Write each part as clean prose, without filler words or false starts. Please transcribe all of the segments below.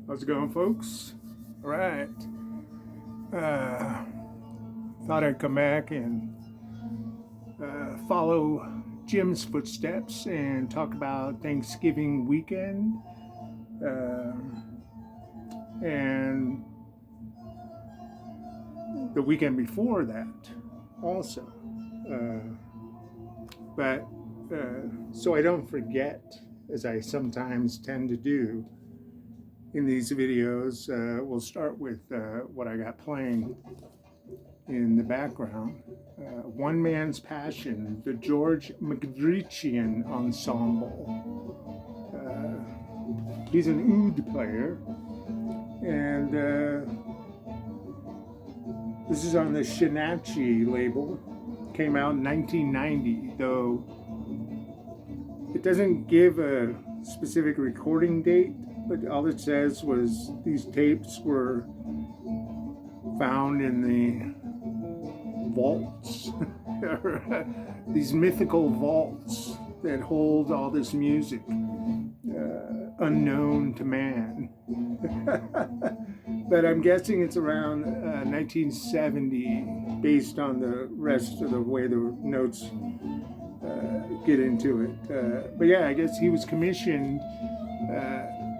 How's it going, folks? All right. Uh, Thought I'd come back and follow Jim's footsteps and talk about Thanksgiving weekend uh, and the weekend before that also. But so I don't forget, as I sometimes tend to do in these videos, we'll start with what I got playing in the background. One Man's Passion, the George McDrichian Ensemble. He's an oud player, and this is on the Shinachie label. Came out in 1990, though it doesn't give a specific recording date, but all it says was these tapes were found in the vaults, these mythical vaults that hold all this music unknown to man. But I'm guessing it's around 1970, based on the rest of the way the notes get into it. But yeah, I guess he was commissioned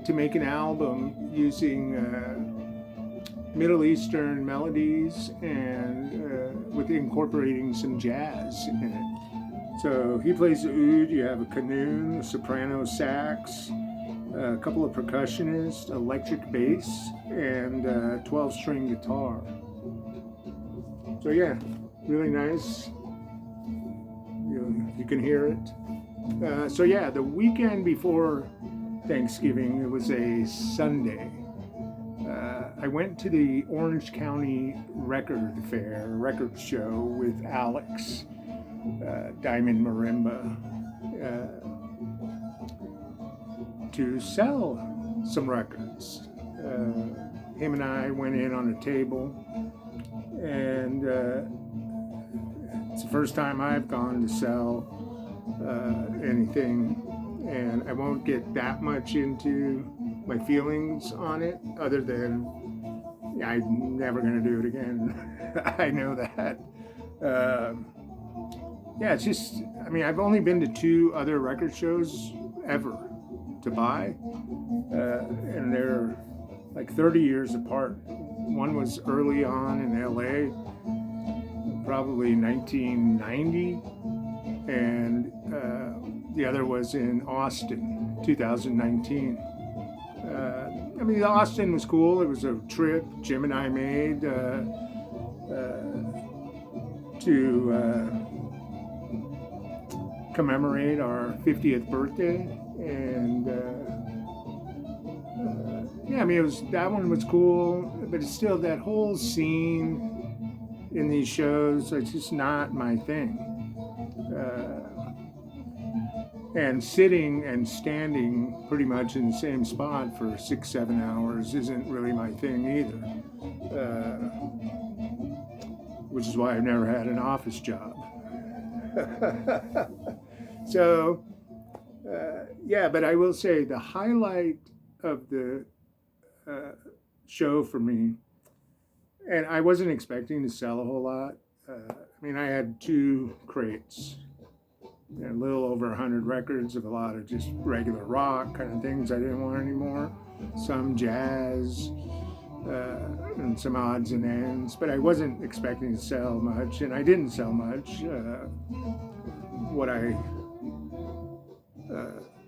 to make an album using Middle Eastern melodies and with incorporating some jazz in it. So he plays the oud. You have a qanun, a soprano sax, a couple of percussionists, electric bass, and 12-string guitar. So yeah, really nice. You can hear it. So yeah, the weekend before Thanksgiving, it was a Sunday. I went to the Orange County Record Show with Alex, Diamond Marimba, to sell some records. Him and I went in on a table, and it's the first time I've gone to sell anything, and I won't get that much into my feelings on it, other than I'm never going to do it again. I know that. Yeah, it's just, I've only been to 2 other record shows ever to buy, and they're like 30 years apart. One was early on in LA, probably 1990, and the other was in Austin, 2019. The Austin was cool. It was a trip Jim and I made to commemorate our 50th birthday, and that one was cool. But it's still, that whole scene in these shows, it's just not my thing. And sitting and standing pretty much in the same spot for 6-7 hours isn't really my thing either. Which is why I've never had an office job. So, but I will say the highlight of the show for me, and I wasn't expecting to sell a whole lot. I had 2 crates. A little over 100 records of a lot of just regular rock kind of things I didn't want anymore. Some jazz, and some odds and ends. But I wasn't expecting to sell much, and I didn't sell much. What I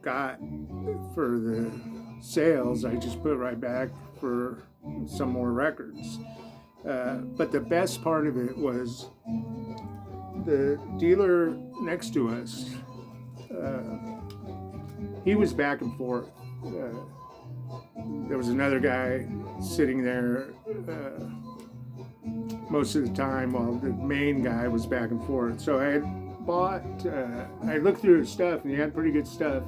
got for the sales, I just put right back for some more records. But the best part of it was the dealer next to us. He was back and forth. There was another guy sitting there most of the time while the main guy was back and forth. So I looked through his stuff, and he had pretty good stuff.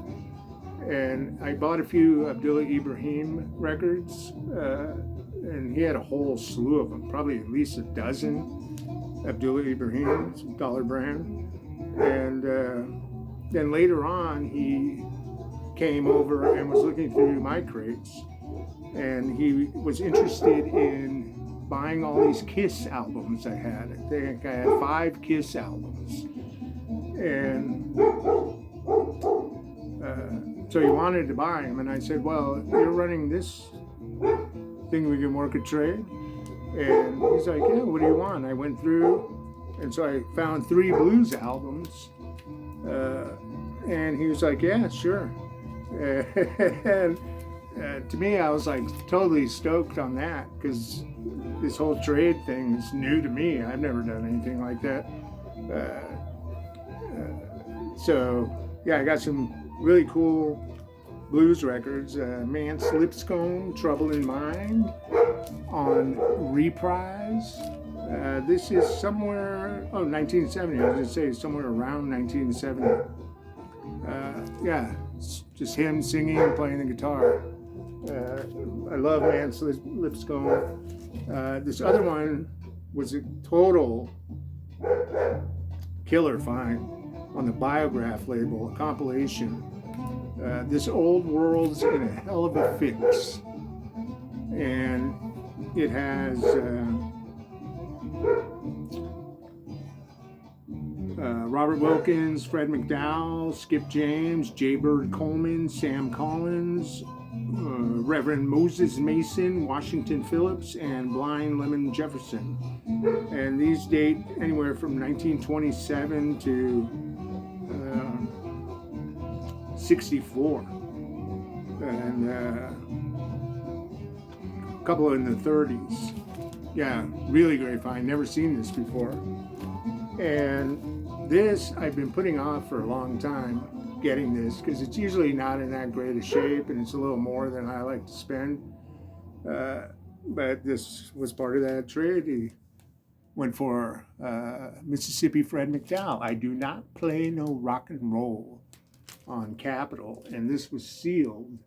And I bought a few Abdullah Ibrahim records, and he had a whole slew of them, probably at least a dozen Abdullah Ibrahim, dollar brand. And then later on, he came over and was looking through my crates, and he was interested in buying all these Kiss albums I had. I think I had 5 Kiss albums, and so he wanted to buy them, and I said, well, you're running this thing, we can work a trade. And he's like, yeah, what do you want? I went through, and so I found 3 blues albums, and he was like, yeah, sure. And to me, I was like totally stoked on that, because this whole trade thing is new to me. I've never done anything like that. So yeah, I got some really cool blues records. Mance Lipscomb, Trouble in Mind, on Reprise. This is somewhere, 1970. I was going to say somewhere around 1970. Yeah, it's just him singing and playing the guitar. I love Mance Lipscomb. This other one was a total killer find on the Biograph label, a compilation. This Old World's in a Hell of a Fix. And it has Robert Wilkins, Fred McDowell, Skip James, J. Bird Coleman, Sam Collins, Reverend Moses Mason, Washington Phillips, and Blind Lemon Jefferson. And these date anywhere from 1927 to 64. And a couple in the 30s. Yeah, really great find. Never seen this before. And this I've been putting off for a long time, getting this, because it's usually not in that great a shape, and it's a little more than I like to spend. But this was part of that trade. He went for Mississippi Fred McDowell. I do not play no rock and roll, on Capitol, and this was sealed.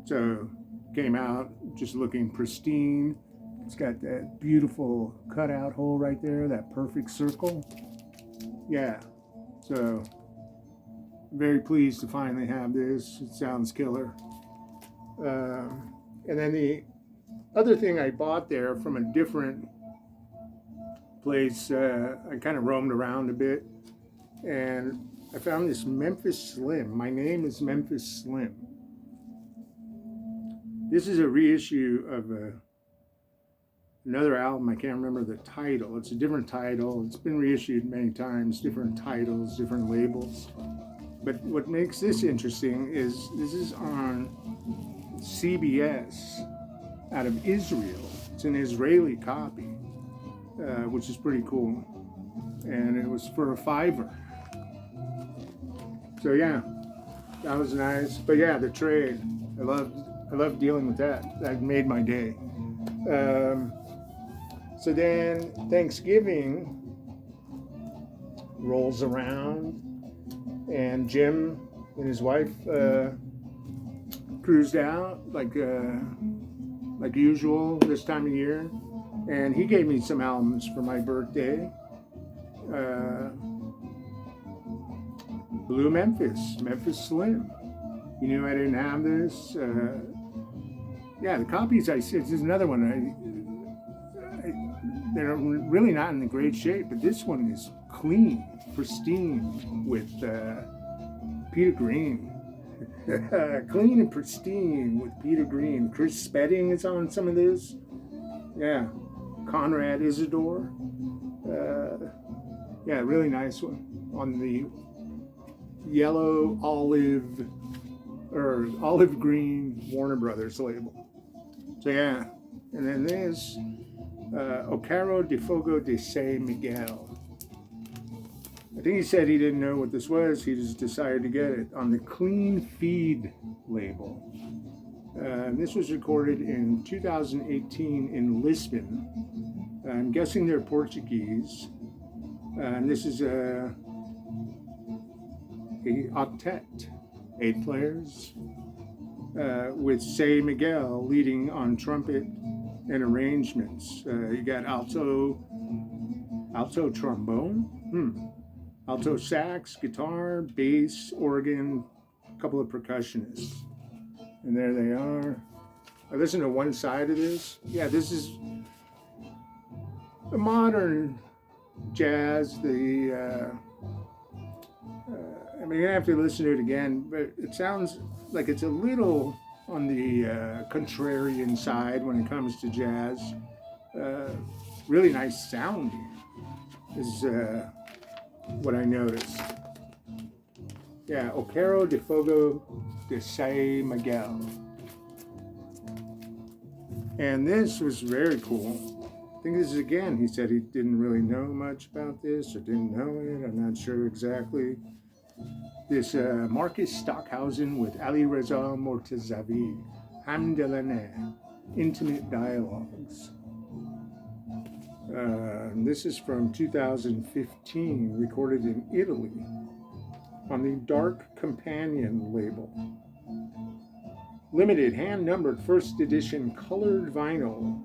So came out just looking pristine. It's got that beautiful cutout hole right there, that perfect circle. Yeah, so I'm very pleased to finally have this. It sounds killer. And then the other thing I bought there from a different place, I kind of roamed around a bit, and I found this Memphis Slim. My Name is Memphis Slim. This is a reissue of another album. I can't remember the title. It's a different title. It's been reissued many times, different titles, different labels. But what makes this interesting is this is on CBS out of Israel. It's an Israeli copy, which is pretty cool. And it was for $5. So yeah, that was nice. But yeah, the trade, I loved dealing with that. That made my day. So then Thanksgiving rolls around, and Jim and his wife cruised out like usual this time of year, and he gave me some albums for my birthday. Blue Memphis Slim. He knew I didn't have this. Yeah, the copies I said, this is another one. They're really not in great shape, but this one is clean, pristine, with Peter Green. Clean and pristine with Peter Green. Chris Spedding is on some of this. Yeah, Conrad Isidore. Yeah, really nice one on the yellow olive green Warner Brothers label. So yeah, and then this Ocaro de Fogo de San Miguel. I think he said he didn't know what this was. He just decided to get it on the Clean Feed label. This was recorded in 2018 in Lisbon. I'm guessing they're Portuguese. And this is a octet, 8 players, with San Miguel leading on trumpet and arrangements. You got alto trombone, alto sax, guitar, bass, organ, a couple of percussionists. And there they are. I listened to one side of this. Yeah, this is the modern jazz. I mean, you have to listen to it again, but it sounds like it's a little on the contrarian side when it comes to jazz. Really nice sounding is what I noticed. Yeah, Opero de Fogo de Say Miguel. And this was very cool. I think this is, again, he said he didn't really know much about this or didn't know it. I'm not sure exactly. This Marcus Stockhausen with Ali Reza Mortazavi, Hamdalaneh, Intimate Dialogues. This is from 2015, recorded in Italy on the Dark Companion label. Limited, hand-numbered, first edition colored vinyl,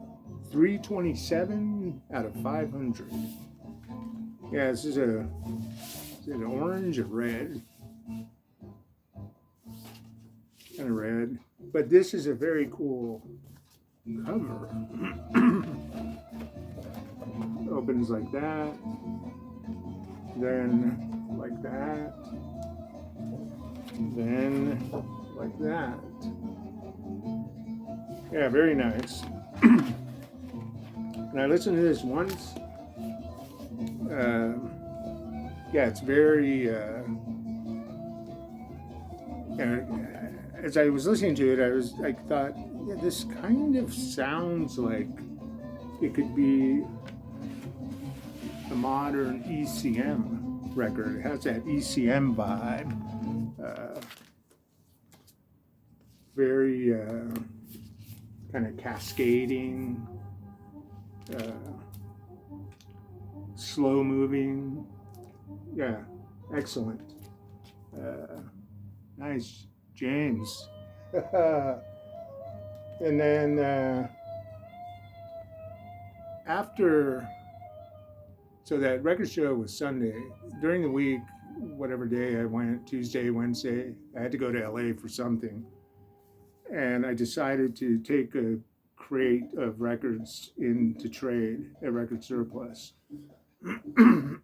327 out of 500. Yeah, this is an orange or red? Kind of red. But this is a very cool cover. Opens like that. Then like that. Then like that. Yeah, very nice. And I listened to this once. Yeah, it's very. As I was listening to it, I thought, yeah, this kind of sounds like it could be a modern ECM record. It has that ECM vibe. Very kind of cascading, slow moving. Yeah, excellent. Nice, James. And then after, so that record show was Sunday. During the week, whatever day I went, Tuesday, Wednesday, I had to go to LA for something. And I decided to take a crate of records into trade at Record Surplus. I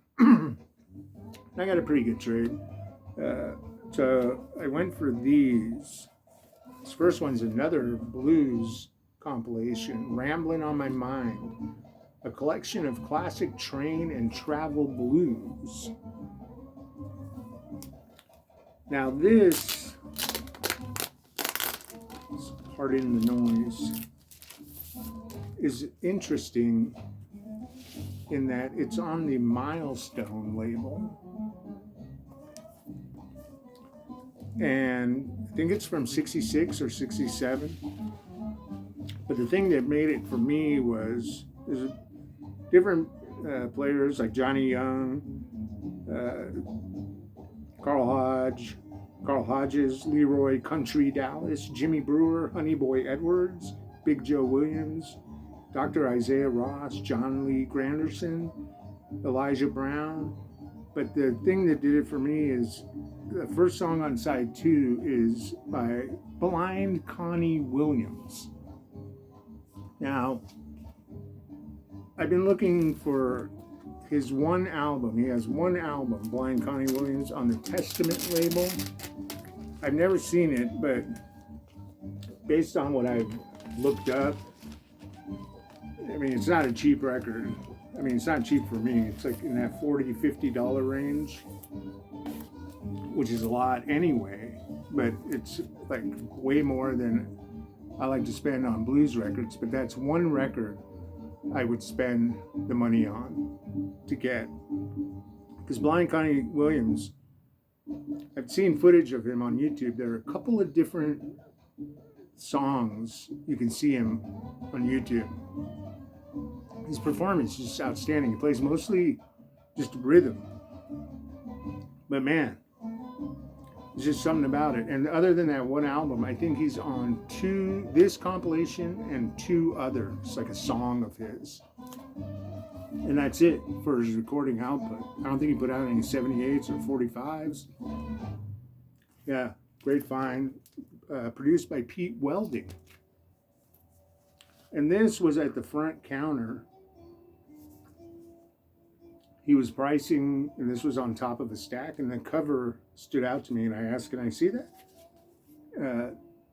got a pretty good trade. So I went for these. This first one's another blues compilation, Ramblin' on My Mind, a collection of classic train and travel blues. Now this, pardon the noise, is interesting in that it's on the Milestone label. And I think it's from 66 or 67. But the thing that made it for me was there's different players like Johnny Young, Carl Hodges, Leroy Country Dallas, Jimmy Brewer, Honey Boy Edwards, Big Joe Williams, Dr. Isaiah Ross, John Lee Granderson, Elijah Brown. But the thing that did it for me is the first song on side 2 is by Blind Connie Williams. Now, I've been looking for his one album. He has one album, Blind Connie Williams, on the Testament label. I've never seen it, but based on what I've looked up, I mean, it's not a cheap record. I mean, it's not cheap for me. It's like in that $40, $50 range, which is a lot anyway, but it's like way more than I like to spend on blues records. But that's one record I would spend the money on to get. Because Blind Connie Williams, I've seen footage of him on YouTube. There are a couple of different songs you can see him on YouTube. His performance is just outstanding. He plays mostly just rhythm. But man, there's just something about it. And other than that one album, I think he's on this compilation and 2 others, like a song of his. And that's it for his recording output. I don't think he put out any 78s or 45s. Yeah, great find. produced by Pete Welding. And this was at the front counter. He was pricing, and this was on top of a stack, and the cover stood out to me, and I asked, can I see that?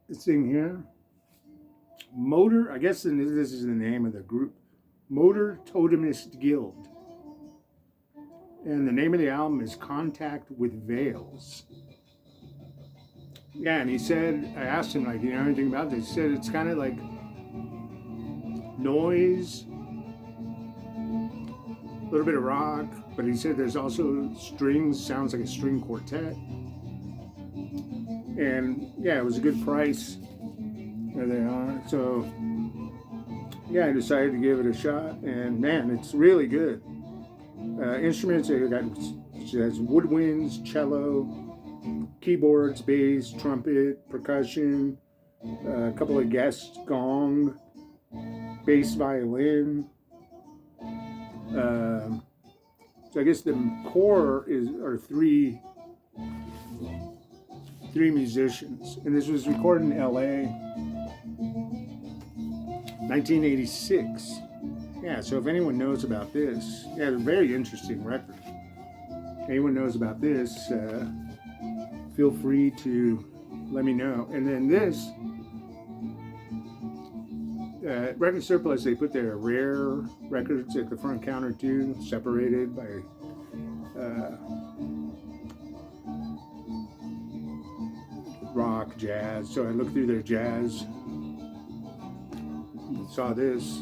This thing here, Motor, I guess this is the name of the group, Motor Totemist Guild. And the name of the album is Contact with Veils. Yeah, and he said, I asked him, like, you know anything about this? He said it's kind of like noise, a little bit of rock, but he said there's also strings, sounds like a string quartet. And yeah, it was a good price. There they are. So yeah, I decided to give it a shot, and man, it's really good. Instruments, it has woodwinds, cello, keyboards, bass, trumpet, percussion, a couple of guest gong, bass violin. So I guess the core are three musicians, and this was recorded in LA, 1986. Yeah, so if anyone knows about this, yeah, it's a very interesting record. Anyone knows about this, feel free to let me know. And then this, Record Surplus, they put their rare records at the front counter too, separated by rock, jazz. So I looked through their jazz, saw this.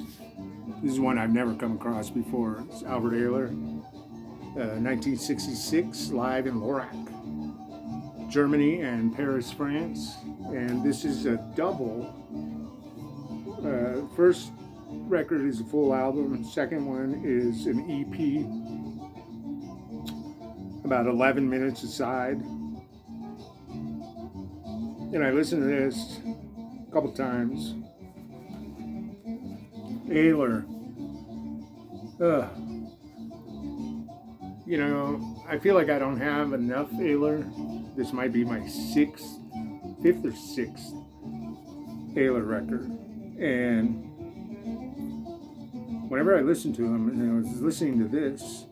This is one I've never come across before. It's Albert Ayler, 1966, live in Lorac, Germany and Paris, France. And this is a double. First record is a full album. Second one is an EP, about 11 minutes aside. And I listened to this a couple times. Ayler. You know, I feel like I don't have enough Ayler. This might be my fifth or sixth Ayler record. And whenever I listen to him, and I was listening to this,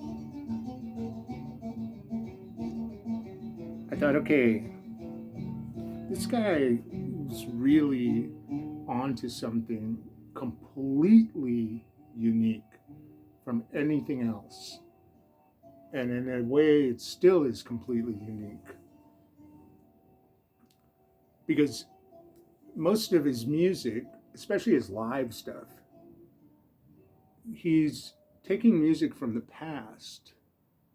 I thought, okay, this guy is really onto something completely unique from anything else. And in a way, it still is completely unique. Because most of his music, especially his live stuff, he's taking music from the past,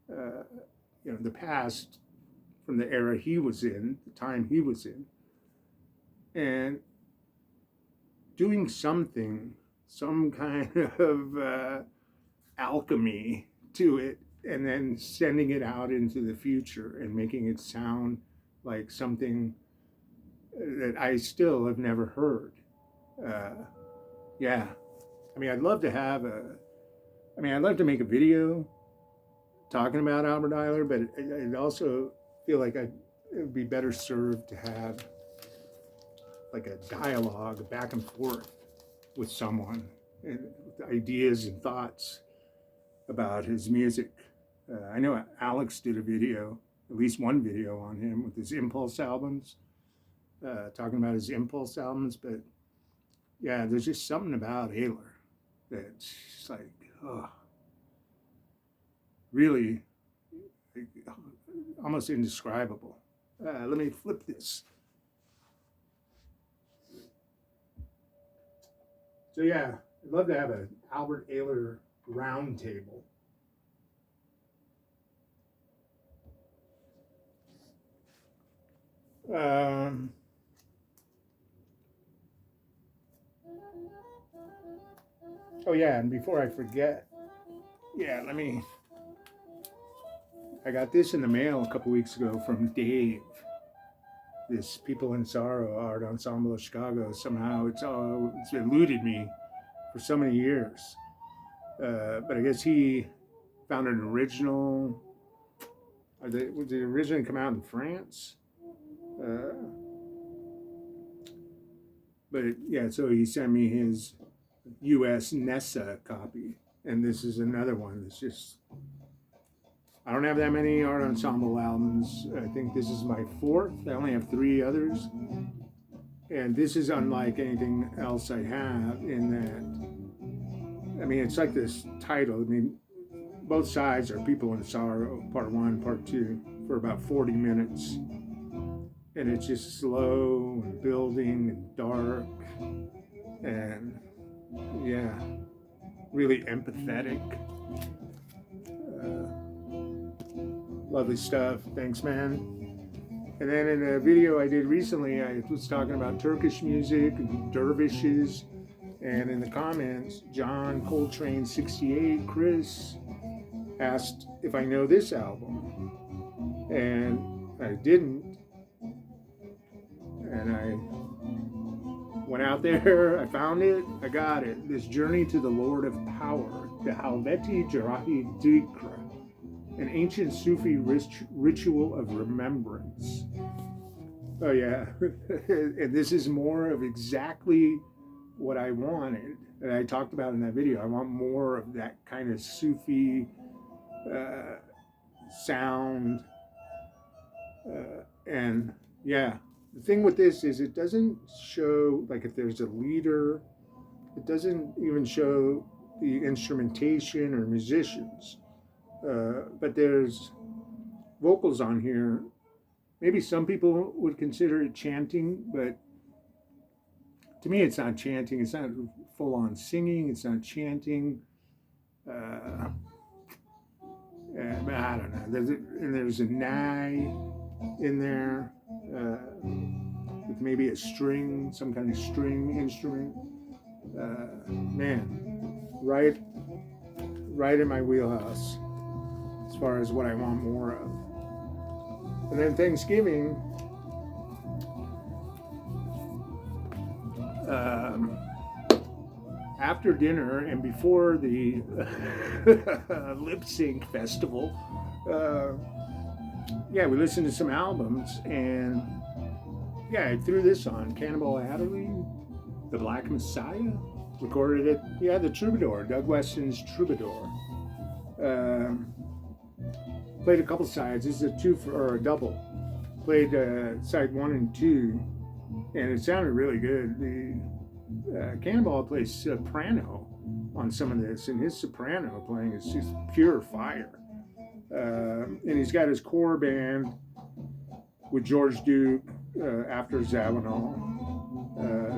the past from the era he was in, the time he was in, and doing something, some kind of alchemy to it, and then sending it out into the future and making it sound like something that I still have never heard. Yeah, I mean, I'd love to make a video talking about Albert Ayler, but I'd also feel like it would be better served to have like a dialogue back and forth with someone, and ideas and thoughts about his music. I know Alex did a video, at least one video on him with his Impulse albums, talking about his Impulse albums, but yeah, there's just something about Ayler that's just like, really almost indescribable. Let me flip this. So yeah, I'd love to have an Albert Ayler round table. Oh yeah, and before I forget, I got this in the mail a couple weeks ago from Dave. This People in Sorrow Art Ensemble of Chicago. Somehow it's eluded me for so many years. But I guess he found an original. Did it originally come out in France? But yeah, so he sent me his U.S. NESA copy, and this is another one that's just. I don't have that many art ensemble albums. I think this is my fourth. I only have 3 others, and this is unlike anything else I have in that. I mean, it's like this title. I mean, both sides are People in Sorrow, part 1, part 2, for about 40 minutes. And it's just slow and building and dark and, yeah, really empathetic. Lovely stuff. Thanks, man. And then in a video I did recently, I was talking about Turkish music and dervishes. And in the comments, John Coltrane 68, Chris, asked if I know this album. And I didn't. And I went out there, I found it, I got it. This Journey to the Lord of Power, the Halveti Jarahi Dikra, an ancient Sufi ritual of remembrance. Oh yeah, and this is more of exactly what I wanted. And I talked about in that video, I want more of that kind of Sufi sound. And yeah, the thing with this is it doesn't show, like if there's a leader, it doesn't even show the instrumentation or musicians. But there's vocals on here. Maybe some people would consider it chanting, but to me it's not chanting. It's not full-on singing. It's not chanting. And I don't know. There's a nai in there with maybe a string, some kind of string instrument. Man, right in my wheelhouse as far as what I want more of. And then Thanksgiving, after dinner and before the lip sync festival, yeah, we listened to some albums, and yeah, I threw this on. Cannonball Adderley, The Black Messiah, recorded it. Yeah, the Troubadour, Doug Weston's Troubadour. Played a couple sides. This is a double. Played side 1 and 2, and it sounded really good. The Cannonball plays soprano on some of this, and his soprano playing is just pure fire. And he's got his core band with George Duke after Zawinul,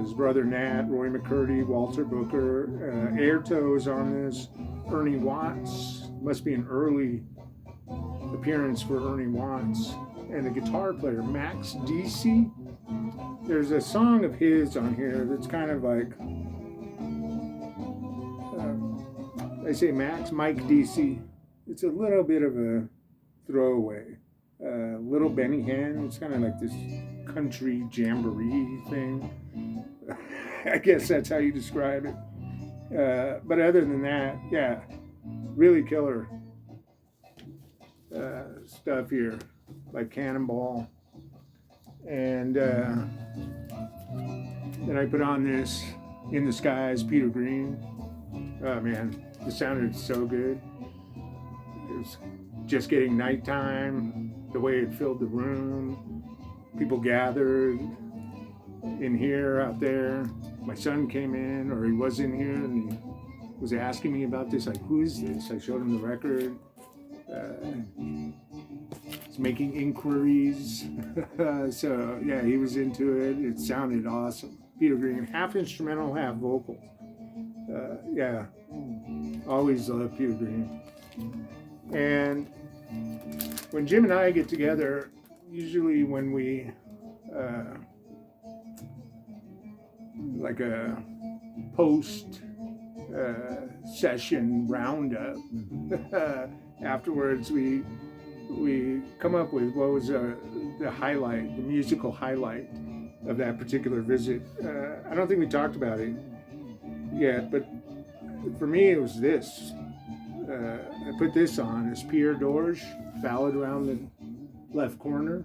his brother Nat, Roy McCurdy, Walter Booker, Airtoes on this, Ernie Watts, must be an early appearance for Ernie Watts, and the guitar player Max DC. There's a song of his on here that's kind of like, I say Mike DC. It's a little bit of a throwaway. Little Benny Hinn, it's kind of like this country jamboree thing. I guess that's how you describe it. But other than that, yeah, really killer stuff here, like Cannonball. And then I put on this In the Skies, Peter Green. Oh man, it sounded so good. It was just getting nighttime, the way it filled the room. People gathered in here, out there. My son came in, or he was in here, and he was asking me about this, like, who is this? I showed him the record. He's making inquiries. So, yeah, he was into it. It sounded awesome. Peter Green, half instrumental, half vocal. Yeah, always loved Peter Green. And when Jim and I get together, usually when we, like a post session roundup, afterwards we come up with what was the highlight, the musical highlight of that particular visit. I don't think we talked about it yet, but for me it was this. I put this on, as Pierre Dorge, Ballad Around the Left Corner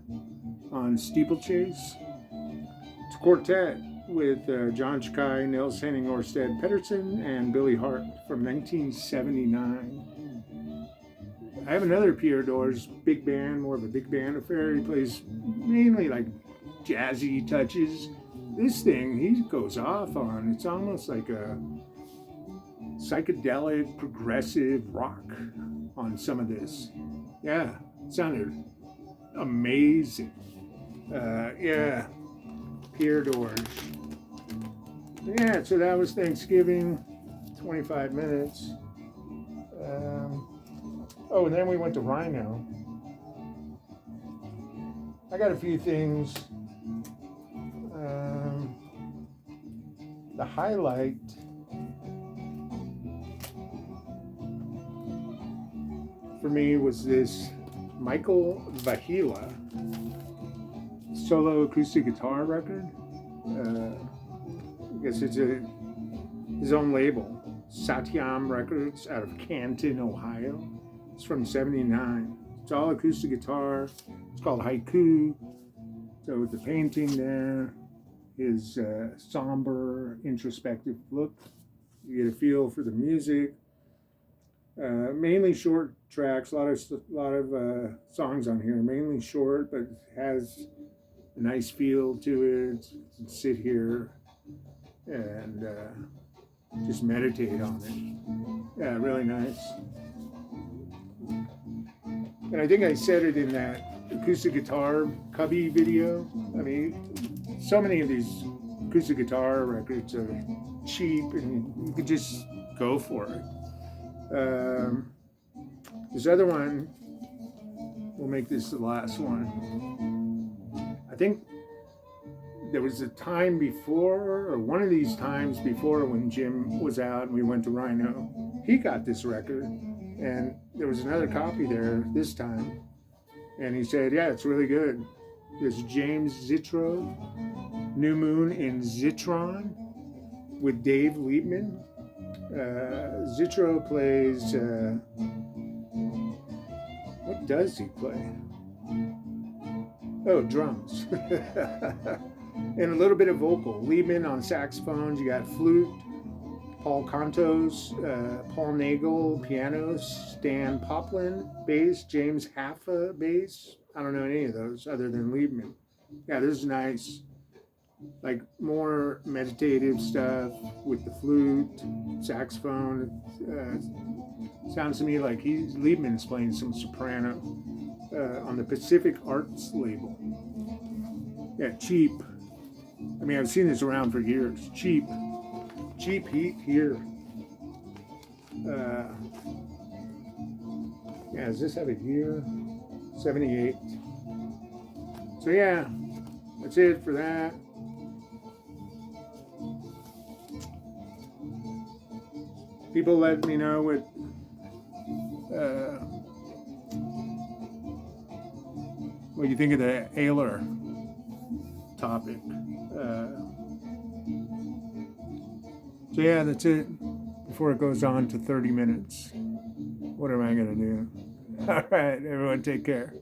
on Steeplechase. It's a quartet with John Chakai, Nils Henning Orsted Pedersen, and Billy Hart from 1979. I have another Pierre Doors big band, more of a big band affair. He plays mainly like jazzy touches. This thing he goes off on. It's almost like a psychedelic progressive rock on some of this. Yeah, it sounded amazing. Yeah, Pierre Doors. Yeah, so that was Thanksgiving, 25 minutes. Oh, and then we went to Rhino. I got a few things. The highlight for me was this Michael Vahila solo acoustic guitar record. I guess it's his own label, Satyam Records, out of Canton, Ohio. It's from '79. It's all acoustic guitar. It's called Haiku. So with the painting there, his somber, introspective look, you get a feel for the music. Mainly short tracks. A lot of songs on here. Mainly short, but it has a nice feel to it. You can sit here and just meditate on it. Yeah, really nice. And I think I said it in that acoustic guitar cubby video. I mean, so many of these acoustic guitar records are cheap and you could just go for it. This other one, we'll make this the last one. I think there was a time before, or one of these times before, when Jim was out and we went to Rhino, he got this record, and there was another copy there this time, and he said, yeah, it's really good. There's James Zitro, New Moon in Zitron, with Dave Liebman. Zitro plays, what does he play? Oh, drums. And a little bit of vocal. Liebman on saxophones. You got flute, Paul Contos, Paul Nagel, pianos, Stan Poplin, bass, James Haffa, bass. I don't know any of those other than Liebman. Yeah, this is nice. Like more meditative stuff with the flute, saxophone. Sounds to me like Liebman's playing some soprano on the Pacific Arts label. Yeah, cheap. I mean, I've seen this around for years. Cheap heat here. Yeah, does this have a year? 78. So yeah, that's it for that. People let me know what you think of the Ayler topic. So yeah, that's it. Before it goes on to 30 minutes. What am I going to do? All right, everyone, take care.